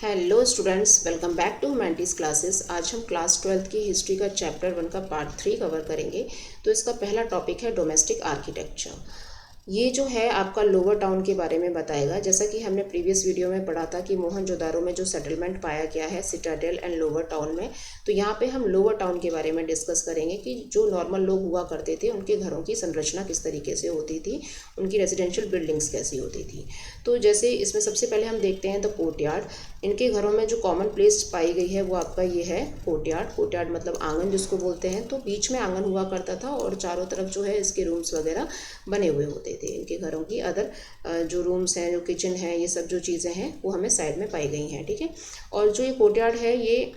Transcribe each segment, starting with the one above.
Hello students, welcome back to humanities classes. आज हम class 12th की हिस्ट्री का चैप्टर 1 का पार्ट 3 कवर करेंगे। तो इसका पहला टॉपिक है डोमेस्टिक आर्किटेक्चर। ये जो है आपका लोअर टाउन के बारे में बताएगा। जैसा कि हमने प्रीवियस वीडियो में पढ़ा था कि मोहनजोदारो में जो सेटलमेंट पाया गया है सिटाडेल एंड लोअर टाउन में, तो यहाँ पे हम लोअर टाउन के बारे में डिस्कस करेंगे कि जो नॉर्मल लोग हुआ करते थे उनके घरों की संरचना किस तरीके से होती थी, उनकी रेजिडेंशियल बिल्डिंग्स कैसी होती थी। तो जैसे इसमें सबसे पहले हम देखते हैं द कोर्टयार्ड। इनके घरों में जो कॉमन प्लेस पाई गई है वो आपका ये है कोर्टयार्ड। कोर्टयार्ड मतलब आंगन जिसको बोलते हैं। तो बीच में आंगन हुआ करता था और चारों तरफ जो है इसके रूम्स वगैरह बने हुए होते थे इनके घरों की। अदर जो रूम्स हैं, जो किचन है, ये सब जो चीज़ें हैं वो हमें साइड में पाई गई हैं। ठीक है। और जो ये कोर्टयार्ड है, ये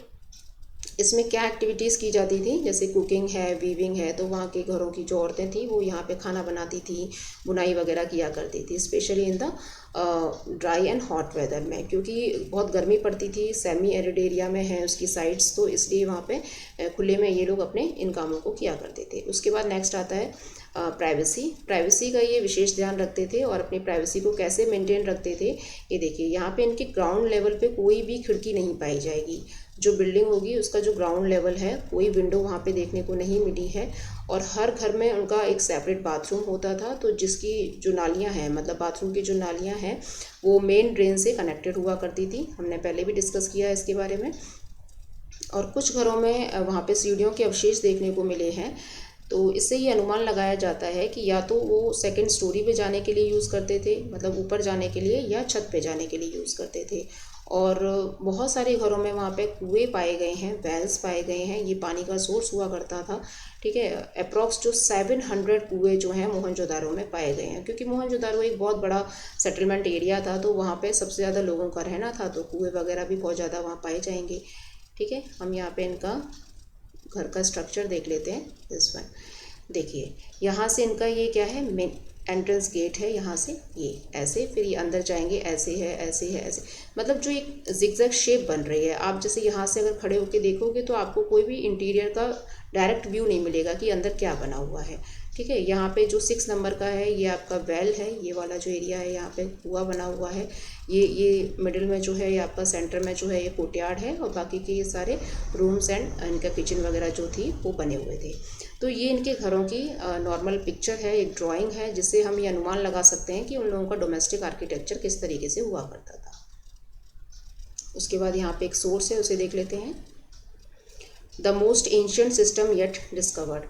इसमें क्या एक्टिविटीज़ की जाती थी, जैसे कुकिंग है, वीविंग है। तो वहाँ के घरों की जो औरतें थी वो यहाँ पे खाना बनाती थी, बुनाई वगैरह किया करती थी, specially in the dry and hot weather में, क्योंकि बहुत गर्मी पड़ती थी। सेमी एरिड एरिया में है उसकी साइड्स, तो इसलिए वहाँ पे खुले में ये लोग अपने इन कामों को किया करते थे। उसके बाद नेक्स्ट आता है प्राइवेसी का ये विशेष ध्यान रखते थे। और अपनी प्राइवेसी को कैसे मेंटेन रखते थे, ये देखिए यहाँ पे इनके ग्राउंड लेवल पे कोई भी खिड़की नहीं पाई जाएगी। जो बिल्डिंग होगी उसका जो ग्राउंड लेवल है, कोई विंडो वहाँ पे देखने को नहीं मिली है। और हर घर में उनका एक सेपरेट बाथरूम होता था। तो जिसकी जो नालियाँ हैं, मतलब बाथरूम की जो नालियाँ हैं, वो मेन ड्रेन से कनेक्टेड हुआ करती थी। हमने पहले भी डिस्कस किया है इसके बारे में। और कुछ घरों में वहाँ पे सीढ़ियों के अवशेष देखने को मिले हैं। तो इससे ये अनुमान लगाया जाता है कि या तो वो सेकंड स्टोरी पे जाने के लिए यूज़ करते थे, मतलब ऊपर जाने के लिए, या छत पे जाने के लिए यूज़ करते थे। और बहुत सारे घरों में वहाँ पे कुएँ पाए गए हैं, वेल्स पाए गए हैं। ये पानी का सोर्स हुआ करता था। ठीक है। अप्रॉक्स जो 700 कुएँ जो हैं मोहनजोदारो में पाए गए हैं, क्योंकि मोहनजोदारो एक बहुत बड़ा सेटलमेंट एरिया था। तो वहाँ पे सबसे ज़्यादा लोगों का रहना था, तो कुएँ वगैरह भी बहुत ज़्यादा वहाँ पाए जाएंगे। ठीक है। हम यहाँ पे इनका घर का स्ट्रक्चर देख लेते हैं। दिस वन देखिए, यहाँ से इनका ये क्या है, मेन एंट्रेंस गेट है। यहाँ से ये ऐसे, फिर ये अंदर जाएंगे, ऐसे है, ऐसे है, ऐसे, मतलब जो एक जिगजैग शेप बन रही है। आप जैसे यहाँ से अगर खड़े होकर देखोगे तो आपको कोई भी इंटीरियर का डायरेक्ट व्यू नहीं मिलेगा कि अंदर क्या बना हुआ है। ठीक है। यहाँ पे जो 6 नंबर का है ये आपका वेल है। ये वाला जो एरिया है यहाँ पे कुआं बना हुआ है। ये मिडिल में जो है, ये आपका सेंटर में जो है ये कोर्टयार्ड है। और बाकी के ये सारे रूम्स एंड इनका किचन वगैरह जो थी वो बने हुए थे। तो ये इनके घरों की नॉर्मल पिक्चर है, एक ड्राइंग है, जिससे हम ये अनुमान लगा सकते हैं कि उन लोगों का डोमेस्टिक आर्किटेक्चर किस तरीके से हुआ करता था। उसके बाद यहाँ पे एक सोर्स है, उसे देख लेते हैं। The most ancient system yet discovered.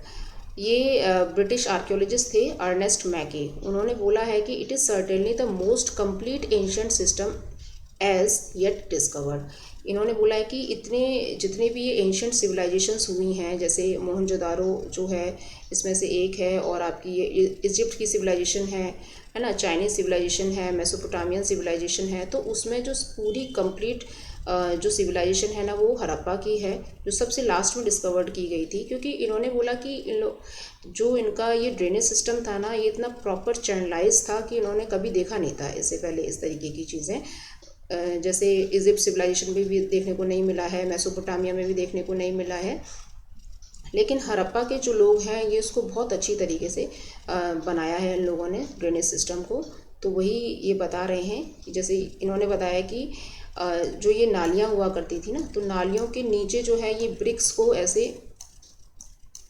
ये ब्रिटिश आर्कियोलॉजिस्ट थे अर्नेस्ट मैके। उन्होंने बोला है कि it is certainly the most complete ancient system as yet discovered. इन्होंने बोला है कि इतने जितने भी ये एंशियंट सिविलाइजेशंस हुई हैं, जैसे मोहनजोदारो जो है इसमें से एक है, और आपकी ये इजिप्ट की सिविलाइजेशन है ना, चाइनीज़ सिविलाइजेशन है, मेसोपोटामियन सिविलाइजेशन है। तो उसमें जो पूरी कंप्लीट जो सिविलाइजेशन है ना, वो हड़प्पा की है, जो सबसे लास्ट में डिस्कवर्ड की गई थी। क्योंकि इन्होंने बोला कि जो इनका ये ड्रेनेज सिस्टम था ना, ये इतना प्रॉपर चैनलाइज था कि इन्होंने कभी देखा नहीं था इससे पहले इस तरीके की चीज़ें। जैसे इजिप्ट सिविलाइजेशन में भी देखने को नहीं मिला है, मेसोपोटामिया में भी देखने को नहीं मिला है। लेकिन हड़प्पा के जो लोग हैं ये उसको बहुत अच्छी तरीके से बनाया है इन लोगों ने, ड्रेनेज सिस्टम को। तो वही ये बता रहे हैं। जैसे इन्होंने बताया कि जो ये नालियाँ हुआ करती थी ना, तो नालियों के नीचे जो है ये ब्रिक्स को ऐसे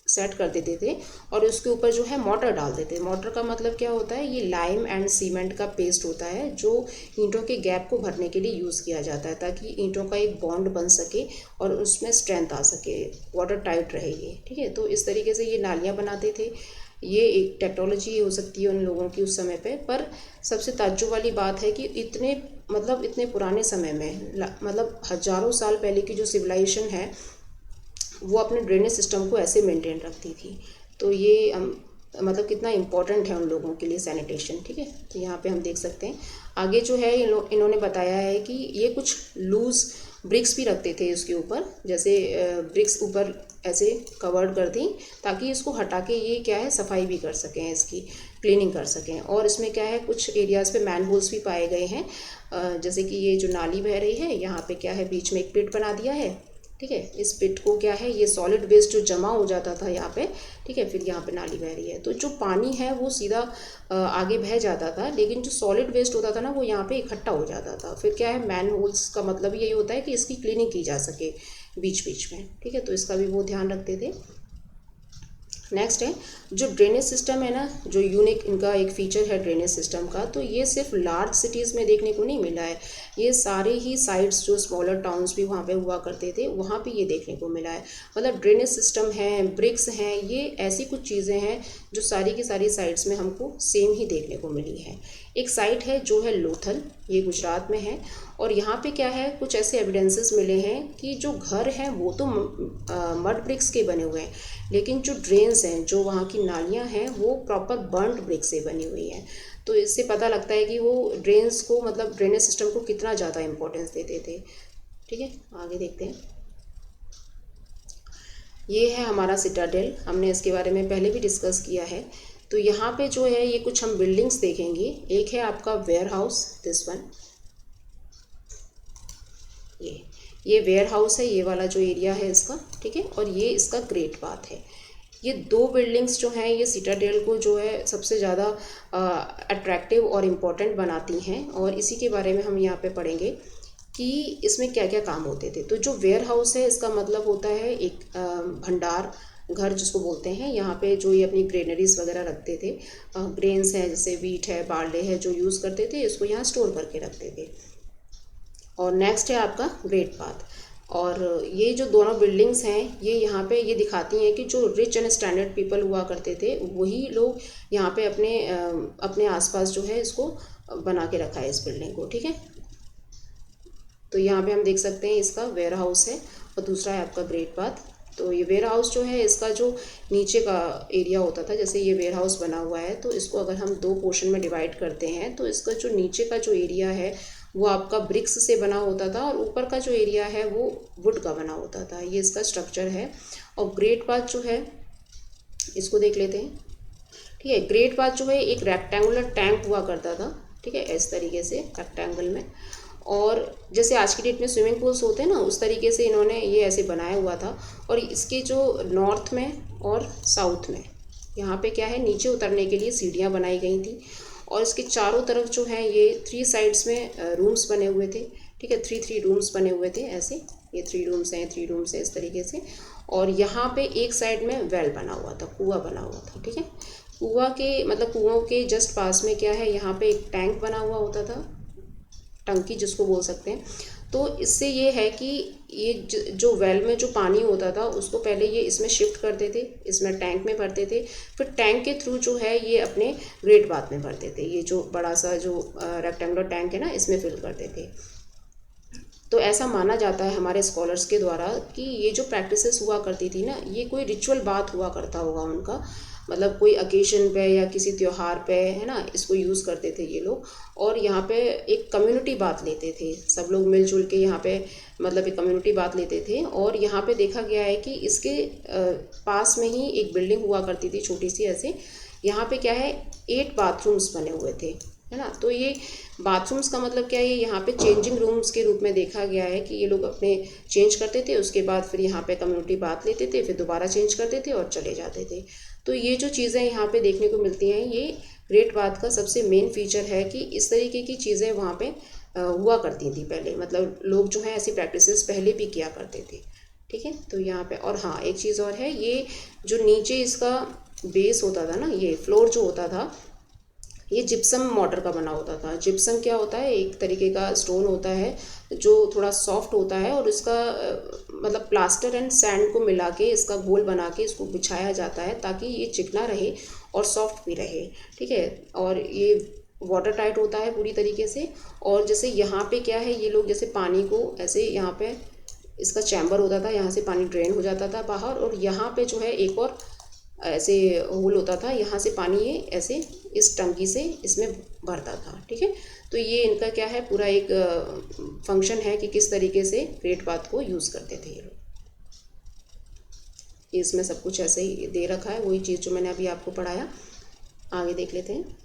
सेट कर देते थे और उसके ऊपर जो है मोटर डाल देते। मोटर का मतलब क्या होता है, ये लाइम एंड सीमेंट का पेस्ट होता है जो ईंटों के गैप को भरने के लिए यूज़ किया जाता है, ताकि ईंटों का एक बॉन्ड बन सके और उसमें स्ट्रेंथ आ सके, वाटर टाइट रहे ये। ठीक है। तो इस तरीके से ये नालियाँ बनाते थे। ये एक टेक्नोलॉजी हो सकती है उन लोगों की उस समय पे। पर सबसे ताज्जुब वाली बात है कि इतने पुराने समय में, मतलब हज़ारों साल पहले की जो सिविलाइजेशन है वो अपने ड्रेनेज सिस्टम को ऐसे मेंटेन रखती थी। तो ये मतलब कितना इम्पोर्टेंट है उन लोगों के लिए सैनिटेशन। ठीक है। तो यहाँ पे हम देख सकते हैं। आगे जो है इन्होंने बताया है कि ये कुछ लूज ब्रिक्स भी रखते थे इसके ऊपर, जैसे ब्रिक्स ऊपर ऐसे कवर्ड कर दी, ताकि इसको हटा के ये क्या है, सफाई भी कर सकें, इसकी क्लीनिंग कर सकें। और इसमें क्या है, कुछ एरियाज़ पे मैन होल्स भी पाए गए हैं। जैसे कि ये जो नाली बह रही है, यहाँ पे क्या है, बीच में एक पिट बना दिया है ठीक है। इस पिट को क्या है, ये सॉलिड वेस्ट जो जमा हो जाता था यहाँ पे, ठीक है, फिर यहाँ पे नाली बह रही है, तो जो पानी है वो सीधा आगे बह जाता था, लेकिन जो सॉलिड वेस्ट होता था ना वो यहाँ पे इकट्ठा हो जाता था। फिर क्या है, मैन होल्स का मतलब यही होता है कि इसकी क्लीनिंग की जा सके बीच बीच में, ठीक है, तो इसका भी वो ध्यान रखते थे। नेक्स्ट है जो ड्रेनेज सिस्टम है ना, जो यूनिक इनका एक फीचर है ड्रेनेज सिस्टम का, तो ये सिर्फ लार्ज सिटीज़ में देखने को नहीं मिला है, ये सारे ही साइट्स जो स्मॉलर टाउन्स भी वहाँ पे हुआ करते थे वहाँ पे ये देखने को मिला है। मतलब ड्रेनेज सिस्टम है, ब्रिक्स हैं, ये ऐसी कुछ चीज़ें हैं जो सारी की सारी साइट्स में हमको सेम ही देखने को मिली है। एक साइट है जो है लोथल, ये गुजरात में है, और यहाँ पे क्या है, कुछ ऐसे एविडेंसेस मिले हैं कि जो घर हैं वो तो मड ब्रिक्स के बने हुए हैं, लेकिन जो ड्रेन्स हैं, जो वहाँ की नालियाँ हैं, वो प्रॉपर बर्न्ड ब्रिक से बनी हुई हैं। तो इससे पता लगता है कि वो ड्रेन्स को, मतलब ड्रेनेज सिस्टम को कितना ज़्यादा इम्पोर्टेंस देते थे। ठीक है, आगे देखते हैं। ये है हमारा सिटाडेल, हमने इसके बारे में पहले भी डिस्कस किया है। तो यहाँ पे जो है ये कुछ हम बिल्डिंग्स देखेंगे। एक है आपका वेयर हाउस, दिस वन, ये वेयर हाउस है, ये वाला जो एरिया है इसका, ठीक है, और ये इसका ग्रेट बाथ है। ये दो बिल्डिंग्स जो हैं ये सिटाडेल को जो है सबसे ज़्यादा अट्रैक्टिव और इम्पॉर्टेंट बनाती हैं, और इसी के बारे में हम यहाँ पे पढ़ेंगे कि इसमें क्या क्या काम होते थे। तो जो वेयर हाउस है इसका मतलब होता है एक भंडार घर जिसको बोलते हैं। यहाँ पे जो ये अपनी ग्रेनरीज वगैरह रखते थे, ग्रेन्स हैं जैसे वीट है, बार्ले है, जो यूज़ करते थे इसको यहाँ स्टोर करके रखते थे। और नेक्स्ट है आपका ग्रेट बाथ। और ये जो दोनों बिल्डिंग्स हैं ये यहाँ पे ये दिखाती हैं कि जो रिच एंड स्टैंडर्ड पीपल हुआ करते थे वही लोग यहाँ पे अपने आसपास जो है इसको बना के रखा है इस बिल्डिंग को, ठीक है। तो यहाँ पे हम देख सकते हैं इसका वेयर हाउस है और दूसरा है आपका ग्रेट बाथ। तो ये वेयर हाउस जो है इसका जो नीचे का एरिया होता था, जैसे ये वेयर हाउस बना हुआ है तो इसको अगर हम दो पोर्शन में डिवाइड करते हैं तो इसका जो नीचे का जो एरिया है वो आपका ब्रिक्स से बना होता था और ऊपर का जो एरिया है वो वुड का बना होता था। ये इसका स्ट्रक्चर है। और ग्रेट बाथ जो है इसको देख लेते हैं, ठीक है। ग्रेट बाथ जो है एक रेक्टेंगुलर टैंक हुआ करता था, ठीक है, इस तरीके से रेक्टेंगल में। और जैसे आज की डेट में स्विमिंग पूल्स होते हैं ना, उस तरीके से इन्होंने ये ऐसे बनाया हुआ था। और इसके जो नॉर्थ में और साउथ में यहाँ पे क्या है, नीचे उतरने के लिए सीढ़ियाँ बनाई गई थी। और इसके चारों तरफ जो है ये 3 साइड्स में रूम्स बने हुए थे, ठीक है, 3 रूम्स बने हुए थे ऐसे, ये 3 रूम्स हैं, 3 रूम्स हैं इस तरीके से। और यहाँ पे एक साइड में वेल बना हुआ था, कुआं बना हुआ था, ठीक है। कुआं के मतलब कुओं के जस्ट पास में क्या है, यहाँ पे एक टैंक बना हुआ होता था, टंकी जिसको बोल सकते हैं। तो इससे ये है कि ये जो वेल में जो पानी होता था उसको पहले ये इसमें शिफ्ट करते थे, इसमें टैंक में भरते थे, फिर टैंक के थ्रू जो है ये अपने ग्रेट बाथ में भरते थे। ये जो बड़ा सा जो रेक्टेंगुलर टैंक है ना, इसमें फिल करते थे। तो ऐसा माना जाता है हमारे स्कॉलर्स के द्वारा कि ये जो प्रैक्टिसेस हुआ करती थी ना, ये कोई रिचुअल बात हुआ करता होगा उनका, मतलब कोई अकेशन पे या किसी त्यौहार पे, है ना, इसको यूज़ करते थे ये लोग। और यहाँ पे एक कम्युनिटी बात लेते थे, सब लोग मिलजुल के यहाँ पे मतलब एक कम्युनिटी बात लेते थे। और यहाँ पे देखा गया है कि इसके पास में ही एक बिल्डिंग हुआ करती थी छोटी सी ऐसे, यहाँ पे क्या है 8 बाथरूम्स बने हुए थे, है ना। तो ये बाथरूम्स का मतलब क्या है, यहाँ पे चेंजिंग रूम्स के रूप में देखा गया है कि ये लोग अपने चेंज करते थे, उसके बाद फिर यहाँ पे कम्युनिटी बात लेते थे, फिर दोबारा चेंज करते थे और चले जाते थे। तो ये जो चीज़ें यहाँ पे देखने को मिलती हैं ये ग्रेट बाथ का सबसे मेन फीचर है कि इस तरीके की चीज़ें वहाँ पे हुआ करती थी पहले, मतलब लोग जो है ऐसी प्रैक्टिसेस पहले भी किया करते थे, ठीक है। तो यहाँ पे और हाँ एक चीज़ और है, ये जो नीचे इसका बेस होता था ना, ये फ्लोर जो होता था ये जिप्सम मॉर्टर का बना होता था। जिप्सम क्या होता है, एक तरीके का स्टोन होता है जो थोड़ा सॉफ्ट होता है और इसका मतलब प्लास्टर एंड सैंड को मिला के इसका घोल बना के इसको बिछाया जाता है ताकि ये चिकना रहे और सॉफ्ट भी रहे, ठीक है। और ये वाटर टाइट होता है पूरी तरीके से। और जैसे यहाँ पे क्या है, ये लोग जैसे पानी को ऐसे यहाँ पे इसका चैम्बर होता था, यहाँ से पानी ड्रेन हो जाता था बाहर, और यहाँ पे जो है एक और ऐसे होल होता था, यहाँ से पानी ये ऐसे इस टंकी से इसमें भरता था, ठीक है। तो ये इनका क्या है, पूरा एक फंक्शन है कि किस तरीके से ग्रेट बाथ को यूज़ करते थे ये लोग। इसमें सब कुछ ऐसे ही दे रखा है, वही चीज़ जो मैंने अभी आपको पढ़ाया। आगे देख लेते हैं।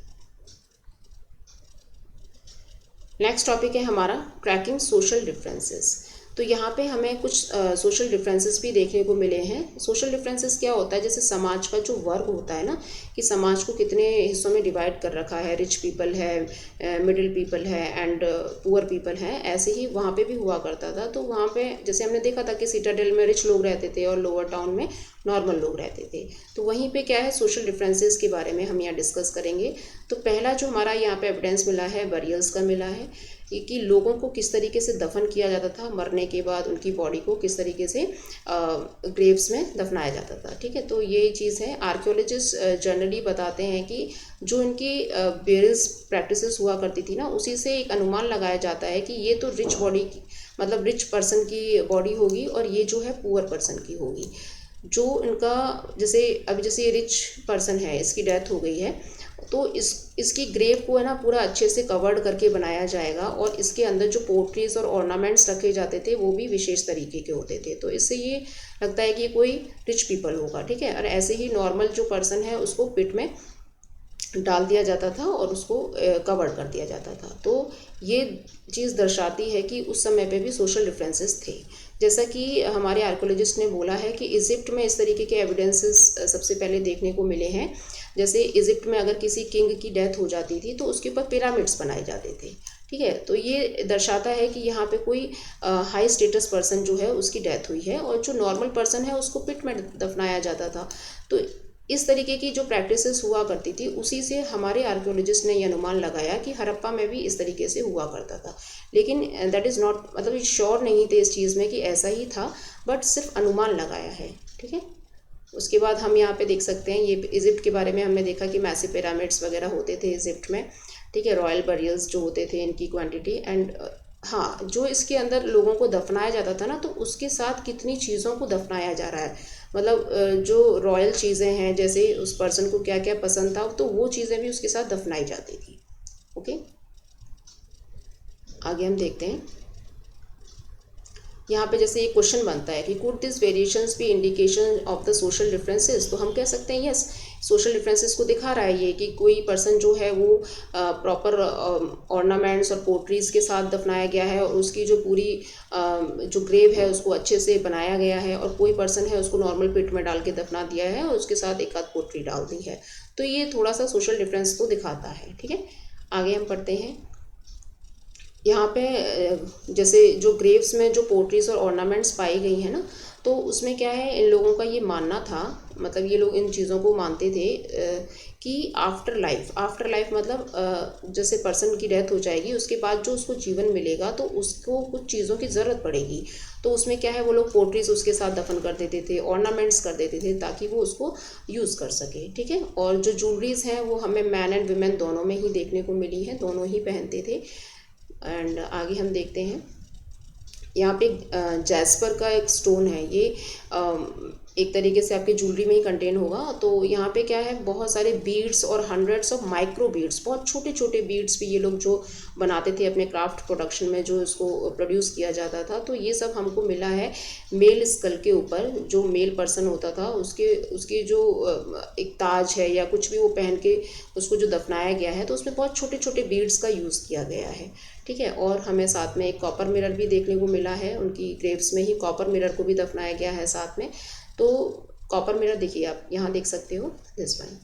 नेक्स्ट टॉपिक है हमारा क्रैकिंग सोशल डिफरेंसेस। तो यहाँ पे हमें कुछ सोशल डिफरेंसेस भी देखने को मिले हैं। सोशल डिफरेंसेस क्या होता है, जैसे समाज का जो वर्ग होता है ना, कि समाज को कितने हिस्सों में डिवाइड कर रखा है, रिच पीपल है, मिडिल पीपल है एंड पुअर पीपल है, ऐसे ही वहाँ पे भी हुआ करता था। तो वहाँ पे जैसे हमने देखा था कि सिटाडेल में रिच लोग रहते थे और लोअर टाउन में नॉर्मल लोग रहते थे। तो वहीं पे क्या है, सोशल डिफरेंसेस के बारे में हम यहाँ डिस्कस करेंगे। तो पहला जो हमारा यहाँ पे एविडेंस मिला है बरियल्स का मिला है, कि लोगों को किस तरीके से दफन किया जाता था, मरने के बाद उनकी बॉडी को किस तरीके से ग्रेव्स में दफनाया जाता था। ठीक है, तो ये चीज़ है। आर्कियोलॉजिस्ट जनरली बताते हैं कि जो इनकी बेरियल्स प्रैक्टिसेस हुआ करती थी ना, उसी से एक अनुमान लगाया जाता है कि ये तो रिच बॉडी मतलब रिच पर्सन की बॉडी होगी और ये जो है पुअर पर्सन की होगी। जो इनका जैसे ये रिच पर्सन है, इसकी डेथ हो गई है, तो इसकी ग्रेव को है ना पूरा अच्छे से कवर्ड करके बनाया जाएगा और इसके अंदर जो पोट्रीज और ऑर्नामेंट्स रखे जाते थे वो भी विशेष तरीके के होते थे। तो इससे ये लगता है कि कोई रिच पीपल होगा। ठीक है, और ऐसे ही नॉर्मल जो पर्सन है उसको पिट में डाल दिया जाता था और उसको कवर कर दिया जाता था। तो ये चीज़ दर्शाती है कि उस समय पे भी सोशल डिफरेंसेस थे। जैसा कि हमारे आर्कोलॉजिस्ट ने बोला है कि इजिप्ट में इस तरीके के एविडेंसेस सबसे पहले देखने को मिले हैं। जैसे इजिप्ट में अगर किसी किंग की डेथ हो जाती थी तो उसके ऊपर पिरामिड्स बनाए जाते थे। ठीक है, तो ये दर्शाता है कि यहाँ पे कोई हाई स्टेटस पर्सन जो है उसकी डेथ हुई है और जो नॉर्मल पर्सन है उसको पिट में दफनाया जाता था। तो इस तरीके की जो प्रैक्टिसेस हुआ करती थी, उसी से हमारे आर्कियोलॉजिस्ट ने यह अनुमान लगाया कि हड़प्पा में भी इस तरीके से हुआ करता था। लेकिन दैट इज़ नॉट, मतलब श्योर नहीं थे इस चीज़ में कि ऐसा ही था, बट सिर्फ अनुमान लगाया है। ठीक है, उसके बाद हम यहाँ पे देख सकते हैं, ये इजिप्ट के बारे में हमने देखा कि मैसिव पिरामिड्स वगैरह होते थे इजिप्ट में। ठीक है, रॉयल बरियल्स जो होते थे इनकी क्वांटिटी एंड हाँ, जो इसके अंदर लोगों को दफनाया जाता था ना, तो उसके साथ कितनी चीज़ों को दफनाया जा रहा है, मतलब जो रॉयल चीज़ें हैं, जैसे उस पर्सन को क्या क्या पसंद था तो वो चीज़ें भी उसके साथ दफनाई जाती थी। ओके, आगे हम देखते हैं। यहाँ पे जैसे ये क्वेश्चन बनता है कि could this variations be indication of the social differences, तो हम कह सकते हैं यस, सोशल डिफरेंसेस को दिखा रहा है ये कि कोई पर्सन जो है वो प्रॉपर ऑर्नामेंट्स और पोट्रीज के साथ दफनाया गया है और उसकी जो पूरी जो ग्रेव है उसको अच्छे से बनाया गया है, और कोई पर्सन है उसको नॉर्मल पिट में डाल के दफना दिया है और उसके साथ एक आध पोट्री डाल दी है। तो ये थोड़ा सा सोशल डिफरेंस तो दिखाता है। ठीक है, आगे हम पढ़ते हैं। यहाँ पे जैसे जो ग्रेव्स में जो पोट्रीज और ऑर्नामेंट्स पाई गई हैं ना, तो उसमें क्या है, इन लोगों का ये मानना था, मतलब ये लोग इन चीज़ों को मानते थे कि आफ्टर लाइफ मतलब जैसे पर्सन की डेथ हो जाएगी उसके बाद जो उसको जीवन मिलेगा तो उसको कुछ चीज़ों की ज़रूरत पड़ेगी। तो उसमें क्या है, वो लोग पोट्रीज उसके साथ दफन कर देते थे, ऑर्नामेंट्स कर देते थे ताकि वो उसको यूज़ कर सके। ठीक है, और जो ज्वेलरीज हैं वो हमें मैन एंड वुमेन दोनों में ही देखने को मिली हैं, दोनों ही पहनते थे। एंड आगे हम देखते हैं, यहाँ पे जैस्पर का एक स्टोन है, ये एक तरीके से आपके ज्वेलरी में ही कंटेन होगा। तो यहाँ पे क्या है, बहुत सारे बीड्स और हंड्रेड्स ऑफ माइक्रो बीड्स, बहुत छोटे छोटे बीड्स भी ये लोग जो बनाते थे अपने क्राफ्ट प्रोडक्शन में, जो इसको प्रोड्यूस किया जाता था। तो ये सब हमको मिला है मेल स्कल के ऊपर, जो मेल पर्सन होता था उसके जो एक ताज है या कुछ भी वो पहन के उसको जो दफनाया गया है, तो उसमें बहुत छोटे छोटे बीड्स का यूज़ किया गया है। ठीक है, और हमें साथ में एक कॉपर मिरर भी देखने को मिला है, उनकी ग्रेव्स में ही कॉपर मिरर को भी दफनाया गया है साथ में। तो कॉपर मिरर देखिए, आप यहाँ देख सकते हो दिस वन।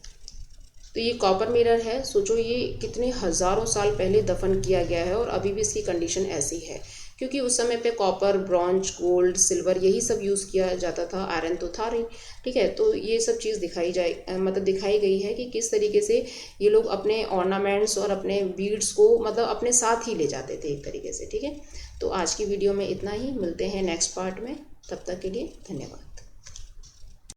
तो ये कॉपर मिरर है, सोचो ये कितने हज़ारों साल पहले दफन किया गया है और अभी भी इसकी कंडीशन ऐसी है, क्योंकि उस समय पे कॉपर, ब्रॉन्ज, गोल्ड, सिल्वर यही सब यूज़ किया जाता था, आयरन तो था नहीं। ठीक है, तो ये सब चीज़ दिखाई गई है कि किस तरीके से ये लोग अपने ऑर्नामेंट्स और अपने बीड्स को मतलब अपने साथ ही ले जाते थे एक तरीके से। ठीक है, तो आज की वीडियो में इतना ही, मिलते हैं नेक्स्ट पार्ट में, तब तक के लिए धन्यवाद।